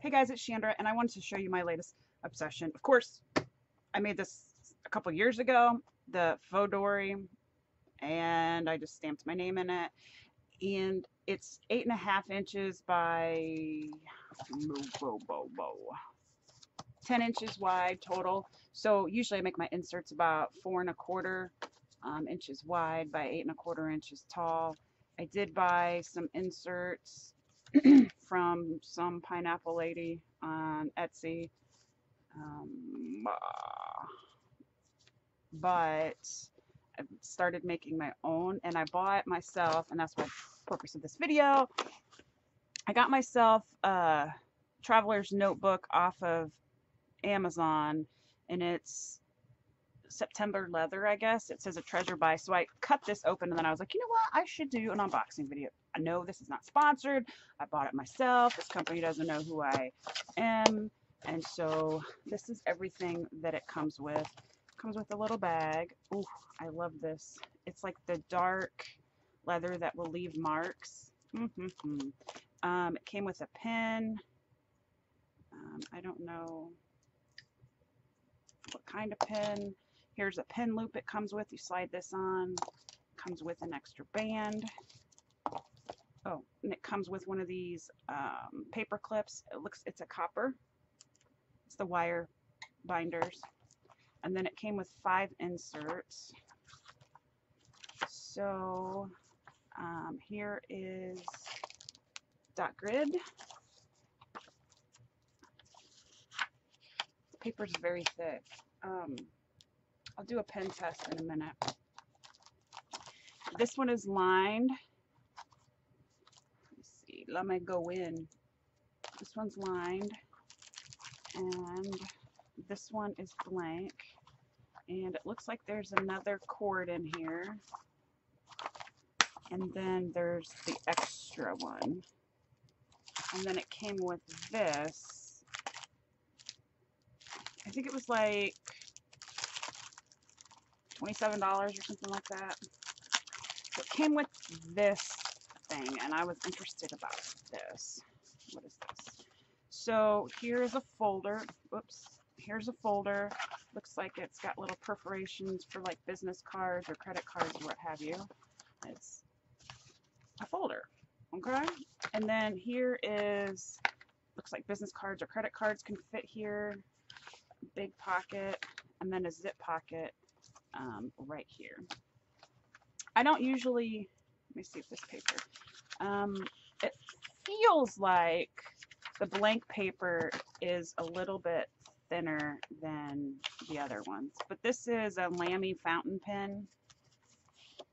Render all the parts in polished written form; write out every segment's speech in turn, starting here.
Hey guys, it's Chandra, and I wanted to show you my latest obsession. Of course, I made this a couple years ago, the faux dory, and I just stamped my name in it. And it's 8.5 inches by 10 inches wide total. So usually I make my inserts about 4.25 inches wide by 8.25 inches tall. I did buy some inserts from some pineapple lady on Etsy. But I started making my own and I bought myself, and that's the purpose of this video. I got myself a traveler's notebook off of Amazon, and it's September leather, I guess. It says a treasure buy. So I cut this open and then I was like, you know what? I should do an unboxing video. I know this is not sponsored. I bought it myself. This company doesn't know who I am. And so this is everything that it comes with. It comes with a little bag. Ooh, I love this. It's like the dark leather that will leave marks. It came with a pen. I don't know what kind of pen. Here's a pen loop it comes with. You slide this on. It comes with an extra band. Oh, and it comes with one of these paper clips. It's a copper. It's the wire binders. And then it came with 5 inserts. So here is dot grid. The paper's very thick. I'll do a pen test in a minute. This one is lined. Let's see, let me go in. This one's lined, and this one is blank. And it looks like there's another cord in here. And then there's the extra one. And then it came with this. I think it was like $27 or something like that. So it came with this thing, and I was interested about this. What is this? So here's a folder. Whoops. Here's a folder. Looks like it's got little perforations for like business cards or credit cards or what have you. It's a folder. Okay? And then here is, looks like business cards or credit cards can fit here. Big pocket, and then a zip pocket right here. I don't usually, let me see if this paper, it feels like the blank paper is a little bit thinner than the other ones, but this is a Lamy fountain pen,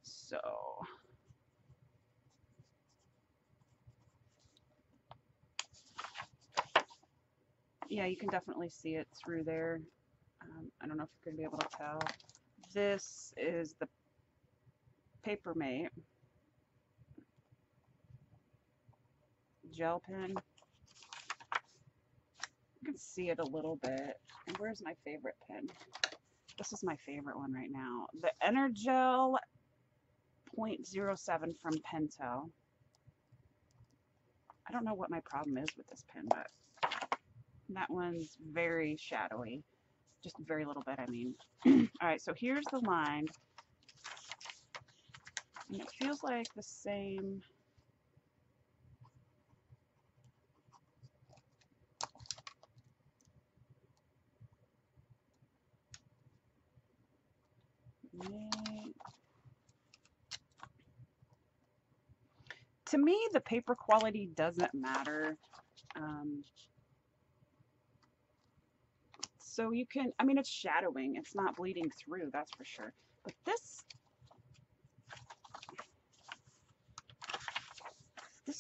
so yeah, you can definitely see it through there. I don't know if you're going to be able to tell. This is the Papermate gel pen. You can see it a little bit. And where's my favorite pen? This is my favorite one right now. The Energel 0.07 from Pentel. I don't know what my problem is with this pen, but that one's very shadowy. Just very little bit, I mean. Alright, so here's the line. And it feels like the same. To me, the paper quality doesn't matter. So you can, I mean, it's shadowing. It's not bleeding through, that's for sure. But this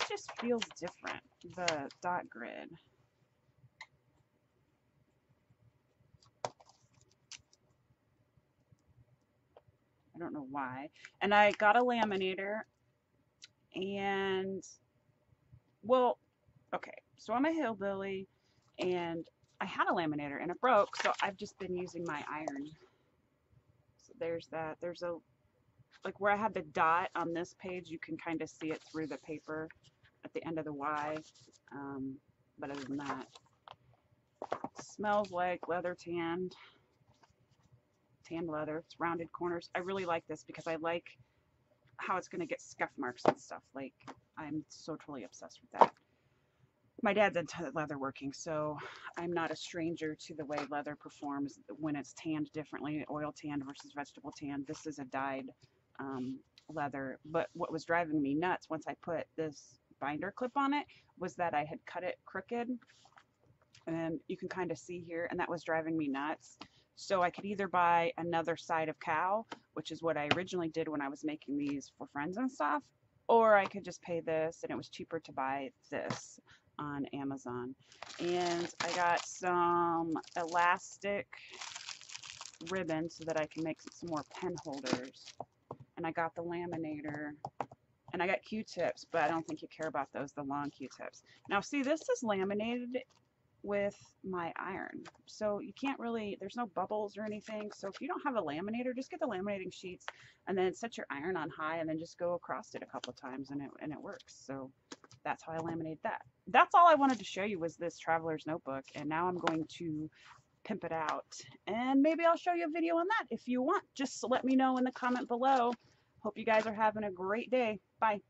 just feels different, the dot grid. I don't know why. And I got a laminator, and, well, okay, so I'm a hillbilly, and I had a laminator, and it broke, so I've just been using my iron. So there's that. There's a, like where I had the dot on this page, you can kind of see it through the paper at the end of the Y. but other than that, it smells like leather tanned leather. It's rounded corners. I really like this because I like how it's going to get scuff marks and stuff. Like, I'm so totally obsessed with that. My dad's into leather working, so I'm not a stranger to the way leather performs when it's tanned differently, oil tanned versus vegetable tanned. This is a dyed leather, but what was driving me nuts once I put this binder clip on it was that I had cut it crooked, and you can kind of see here, and that was driving me nuts. So I could either buy another side of cow, which is what I originally did when I was making these for friends and stuff, or I could just pay this, and it was cheaper to buy this on Amazon. And I got some elastic ribbon so that I can make some more pen holders. And I got the laminator, and I got Q-tips, but I don't think you care about those, the long Q-tips. Now see, this is laminated with my iron, so you can't really, there's no bubbles or anything. So if you don't have a laminator, just get the laminating sheets and then set your iron on high and then just go across it a couple of times, and it works. So that's how I laminate that. That's all I wanted to show you was this traveler's notebook, and now I'm going to pimp it out, and maybe I'll show you a video on that if you want. Just let me know in the comment below. Hope you guys are having a great day. Bye.